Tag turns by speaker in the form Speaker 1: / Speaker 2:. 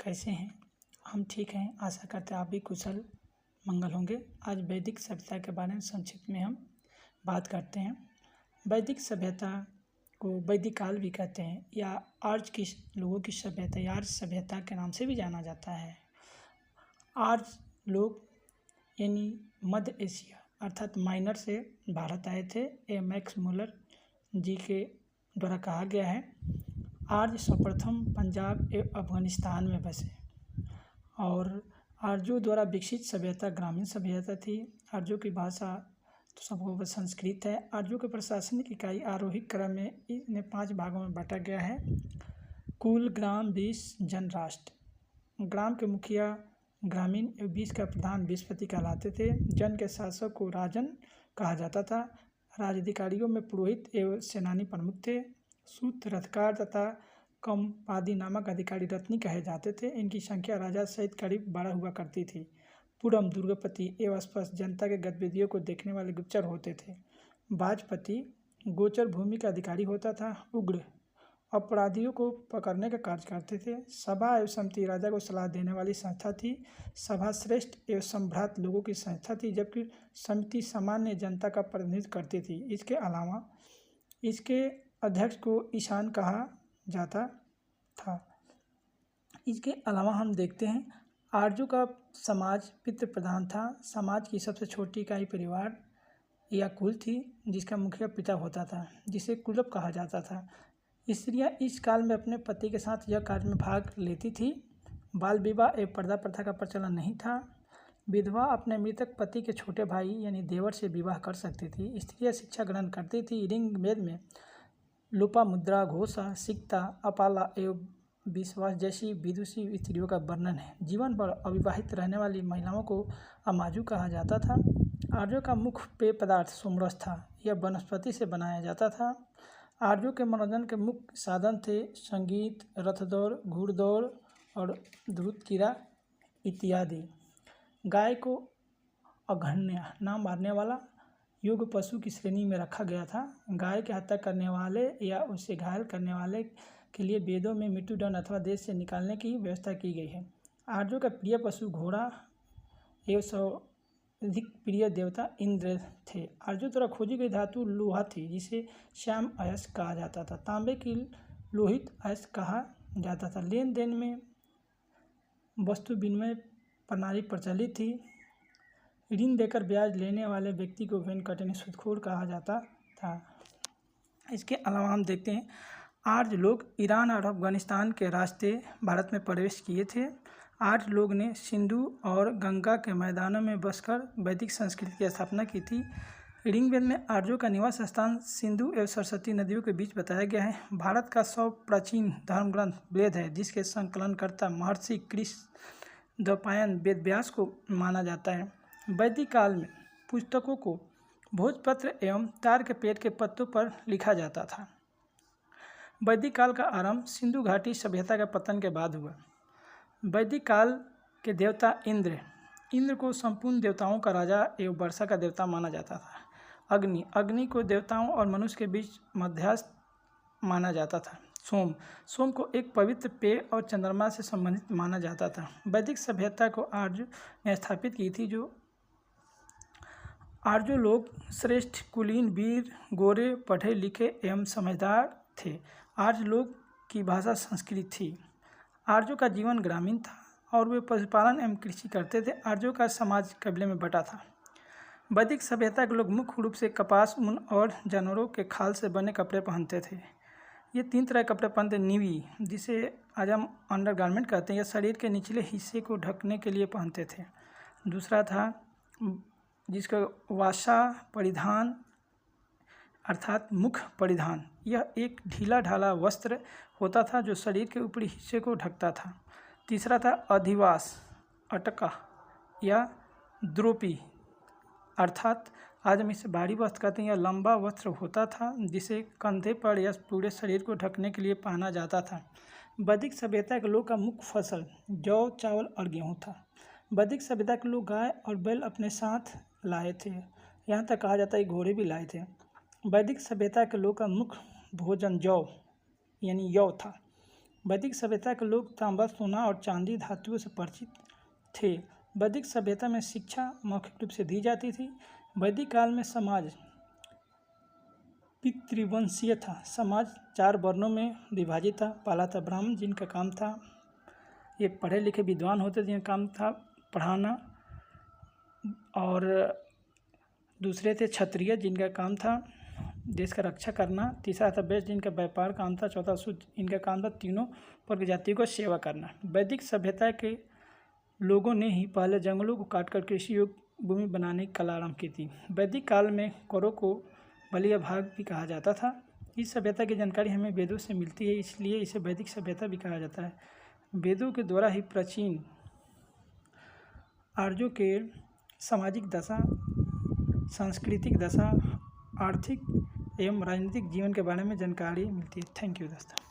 Speaker 1: कैसे हैं? हम ठीक हैं, आशा करते हैं आप भी कुशल मंगल होंगे। आज वैदिक सभ्यता के बारे में संक्षिप्त में हम बात करते हैं। वैदिक सभ्यता को वैदिक काल भी कहते हैं या आर्य की लोगों की सभ्यता या आर्य सभ्यता के नाम से भी जाना जाता है। आर्य लोग यानी मध्य एशिया अर्थात माइनर से भारत आए थे। मैक्स मुलर जी के द्वारा कहा गया है। आर्य सर्वप्रथम पंजाब एवं अफगानिस्तान में बसे और आर्यों द्वारा विकसित सभ्यता ग्रामीण सभ्यता थी। आर्यों की भाषा तो सबको संस्कृत है। आर्यों के प्रशासनिक इकाई आरोहिक क्रम में इन्हें 5 भागों में बांटा गया है। कुल, ग्राम, बीस, जन, राष्ट्र। ग्राम के मुखिया ग्रामीण एवं बीस का प्रधान बीसपति कहलाते थे। जन के शासक को राजन कहा जाता था। राजाधिकारियों में पुरोहित एवं सेनानी प्रमुख थे। सूत, रथकार तथा कमपादी नामक अधिकारी रत्नी कहे जाते थे। इनकी संख्या राजा सहित करीब 12 हुआ करती थी। पुरम, दुर्गपति एवं स्पष्ट जनता के गतिविधियों को देखने वाले गुप्तचर होते थे। बाजपति गोचर भूमि का अधिकारी होता था। उग्र अपराधियों को पकड़ने का कार्य करते थे। सभा एवं समिति राजा को सलाह देने वाली संस्था थी। सभा श्रेष्ठ एवं संभ्रात लोगों की संस्था थी, जबकि समिति सामान्य जनता का प्रतिनिधित्व करती थी। इसके अलावा इसके अध्यक्ष को ईशान कहा जाता था। इसके अलावा हम देखते हैं आर्यों का समाज पितृ प्रधान था। समाज की सबसे छोटी इकाई परिवार या कुल थी, जिसका मुखिया पिता होता था, जिसे कुलप कहा जाता था। स्त्रियां इस काल में अपने पति के साथ यह कार्य में भाग लेती थी। बाल विवाह एवं पर्दा प्रथा का प्रचलन नहीं था। विधवा अपने मृतक पति के छोटे भाई यानी देवर से विवाह कर सकती थी। स्त्रियां शिक्षा ग्रहण करती थी। ऋग्वेद में लोपामुद्रा, घोषा, सिक्ता, अपाला एवं विश्वास जैसी विदुषी स्त्रियों का वर्णन है। जीवन भर अविवाहित रहने वाली महिलाओं को अमाजु कहा जाता था। आर्यों का मुख्य पेय पदार्थ सोमरस था। यह वनस्पति से बनाया जाता था। आर्यों के मनोरंजन के मुख्य साधन थे संगीत, रथदौड़, घुड़दौड़ और दूध कीड़ा इत्यादि। गाय को अघन्य ना मारने वाला योग्य पशु की श्रेणी में रखा गया था। गाय की हत्या करने वाले या उसे घायल करने वाले के लिए वेदों में मृत्युदंड अथवा देश से निकालने की व्यवस्था की गई है। आर्यों का प्रिय पशु घोड़ा एवं सर्वाधिक प्रिय देवता इंद्र थे। आर्यों द्वारा खोजी गई धातु लोहा थी, जिसे श्याम अयस्क कहा जाता था। तांबे की लोहित अयस्क कहा जाता था। लेन देन में वस्तु विनिमय प्रणाली प्रचलित थी। ऋण देकर ब्याज लेने वाले व्यक्ति को वेनकटनी सूदखोर कहा जाता था। इसके अलावा हम देखते हैं आर्य लोग ईरान और अफगानिस्तान के रास्ते भारत में प्रवेश किए थे। आर्य लोग ने सिंधु और गंगा के मैदानों में बसकर वैदिक संस्कृति की स्थापना की थी। ऋग्वेद में आर्यों का निवास स्थान सिंधु एवं सरस्वती नदियों के बीच बताया गया है। भारत का प्राचीन धर्म ग्रंथ वेद है, जिसके संकलनकर्ता महर्षि कृष्ण द्वैपायन वेद व्यास को माना जाता है। वैदिक काल में पुस्तकों को भोजपत्र एवं तार के पेड़ के पत्तों पर लिखा जाता था। वैदिक काल का आरंभ सिंधु घाटी सभ्यता के पतन के बाद हुआ। वैदिक काल के देवता इंद्र को संपूर्ण देवताओं का राजा एवं वर्षा का देवता माना जाता था। अग्नि को देवताओं और मनुष्य के बीच मध्यस्थ माना जाता था। सोम को एक पवित्र पेय और चंद्रमा से संबंधित माना जाता था। वैदिक सभ्यता को आर्य ने स्थापित की थी। जो आर्य लोग श्रेष्ठ, कुलीन, वीर, गोरे, पढ़े लिखे एवं समझदार थे। आर्य लोग की भाषा संस्कृत थी। आर्यों का जीवन ग्रामीण था और वे पशुपालन एवं कृषि करते थे। आर्यों का समाज कबीले में बटा था। वैदिक सभ्यता के लोग मुख्य रूप से कपास, ऊन और जानवरों के खाल से बने कपड़े पहनते थे। ये 3 तरह के कपड़े पहनते। निवी, जिसे आज हम अंडरगारमेंट कहते हैं, यह शरीर के निचले हिस्से को ढकने के लिए पहनते थे। दूसरा था जिसका वासा परिधान अर्थात मुख परिधान। यह एक ढीला ढाला वस्त्र होता था जो शरीर के ऊपरी हिस्से को ढकता था। तीसरा था अधिवास, अटका या द्रोपी अर्थात आज हम इसे भारी वस्त्र कहते हैं। यह लंबा वस्त्र होता था जिसे कंधे पर या पूरे शरीर को ढकने के लिए पहना जाता था। वैदिक सभ्यता के लोग का मुख्य फसल जौ, चावल और गेहूँ था। वैदिक सभ्यता के लोग गाय और बैल अपने साथ लाए थे। यहाँ तक कहा जाता है घोड़े भी लाए थे। वैदिक सभ्यता के लोग का मुख्य भोजन जौ यानी यौ था। वैदिक सभ्यता के लोग तांबा, सोना और चांदी धातुओं से परिचित थे। वैदिक सभ्यता में शिक्षा मौखिक रूप से दी जाती थी। वैदिक काल में समाज पितृवंशीय था। समाज 4 वर्णों में विभाजित था। पहला था ब्राह्मण, जिनका काम था, ये पढ़े लिखे विद्वान होते थे, जिनका काम था पढ़ाना। और दूसरे थे क्षत्रिय, जिनका काम था देश का रक्षा करना। तीसरा था वैश्य, जिनका व्यापार काम था। चौथा शूद्र, इनका काम था तीनों वर्ग जातियों को सेवा करना। वैदिक सभ्यता के लोगों ने ही पहले जंगलों को काटकर कृषि योग्य भूमि बनाने की कला आरंभ की थी। वैदिक काल में कौरों को बलिया भाग भी कहा जाता था। इस सभ्यता की जानकारी हमें वेदों से मिलती है, इसलिए इसे वैदिक सभ्यता भी कहा जाता है। वेदों के द्वारा ही प्राचीन आर्यों के सामाजिक दशा, सांस्कृतिक दशा, आर्थिक एवं राजनीतिक जीवन के बारे में जानकारी मिलती है। थैंक यू दोस्तों।